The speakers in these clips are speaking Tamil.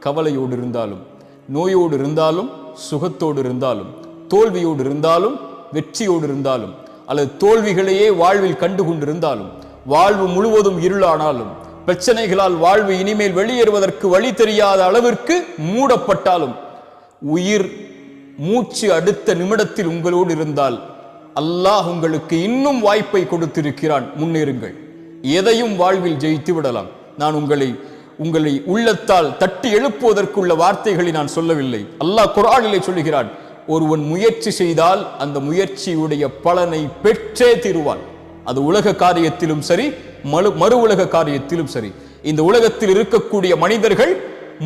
கவலையோடு இருந்தாலும், நோயோடு இருந்தாலும், சுகத்தோடு இருந்தாலும், தோல்வியோடு இருந்தாலும், வெற்றியோடு இருந்தாலும், அல்லது தோல்விகளையே வாழ்வில் கண்டு கொண்டிருந்தாலும், வாழ்வு முழுவதும் இருளானாலும், பிரச்சனைகளால் வாழ்வு இனிமேல் வெளியேறுவதற்கு வழி தெரியாத அளவிற்கு மூடப்பட்டாலும், உயிர் மூச்சு அடுத்த நிமிடத்தில் உங்களோடு இருந்தால் அல்லாஹ் உங்களுக்கு இன்னும் வாய்ப்பை கொடுத்திருக்கிறான். முன்னேறுங்கள். எதையும் வாழ்வில் ஜெயித்து விடலாம். நான் உங்களை உள்ளத்தால் தட்டி எழுப்புவதற்குள்ள வார்த்தைகளை நான் சொல்லவில்லை. அல்லாஹ் குர்ஆனிலே சொல்லுகிறான், ஒருவன் முயற்சி செய்தால் அந்த முயற்சியுடைய பலனை பெற்றே தீருவான். அது உலக காரியத்திலும் சரி, மறு உலக காரியத்திலும் சரி. இந்த உலகத்தில் இருக்கக்கூடிய மனிதர்கள்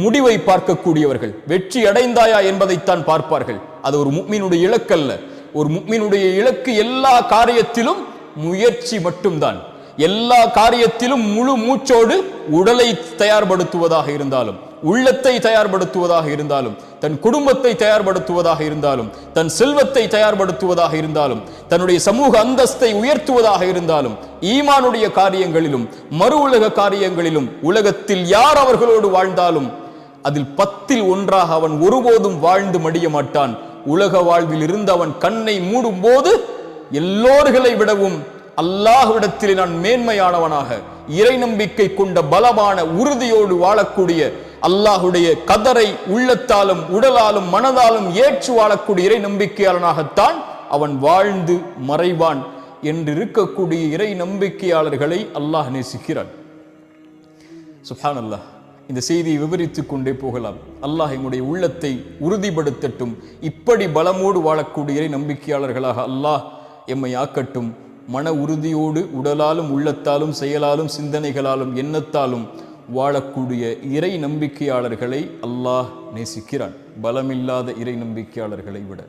முடிவை பார்க்கக்கூடியவர்கள். வெற்றி அடைந்தாயா என்பதைத்தான் பார்ப்பார்கள். அது ஒரு முஃமினுடைய இலக்கல்ல. ஒரு முஃமினுடைய இலக்கு எல்லா காரியத்திலும் முயற்சி மட்டும்தான். எல்லா காரியத்திலும் முழு மூச்சோடு உடலை தயார்படுத்துவதாக இருந்தாலும், உள்ளத்தை தயார்படுத்துவதாக இருந்தாலும், தன் குடும்பத்தை தயார்படுத்துவதாக இருந்தாலும், தன் செல்வத்தை தயார்படுத்துவதாக இருந்தாலும், தன்னுடைய சமூக அந்தஸ்தை உயர்த்துவதாக இருந்தாலும், ஈமானுடைய காரியங்களிலும் மறு உலக காரியங்களிலும் உலகத்தில் யார் அவர்களோடு வாழ்ந்தாலும் அதில் 10ல் 1 அவன் ஒருபோதும் வாழ்ந்து மடிய மாட்டான். உலக வாழ்வில் இருந்து அவன் கண்ணை மூடும் போது எல்லோர்களை விடவும் அல்லாஹ்விடத்தில் நான் மேன்மையானவனாக, இறை நம்பிக்கை கொண்ட பலமான உறுதியோடு வாழக்கூடிய, அல்லாஹுடைய கதரை உள்ளத்தாலும் உடலாலும் மனதாலும் ஏற்று வாழக்கூடிய இறை நம்பிக்கையாளனாகத்தான் அவன் வாழ்ந்து மறைவான் என்று இருக்கக்கூடிய இறை நம்பிக்கையாளர்களை அல்லாஹ் நேசிக்கிறான். சுப்ஹானல்லாஹ். இந்த செய்தியை விவரித்துக் கொண்டே போகலாம். அல்லாஹ் எம்முடைய உள்ளத்தை உறுதிப்படுத்தட்டும். இப்படி பலமோடு வாழக்கூடிய இறை நம்பிக்கையாளர்களாக அல்லாஹ் எம்மை ஆக்கட்டும். மன உறுதியோடு உடலாலும் உள்ளத்தாலும் செயலாலும் சிந்தனைகளாலும் எண்ணத்தாலும் வாழக்கூடிய இறை நம்பிக்கையாளர்களை அல்லாஹ் நேசிக்கிறான், பலமில்லாத இறை நம்பிக்கையாளர்களை விட.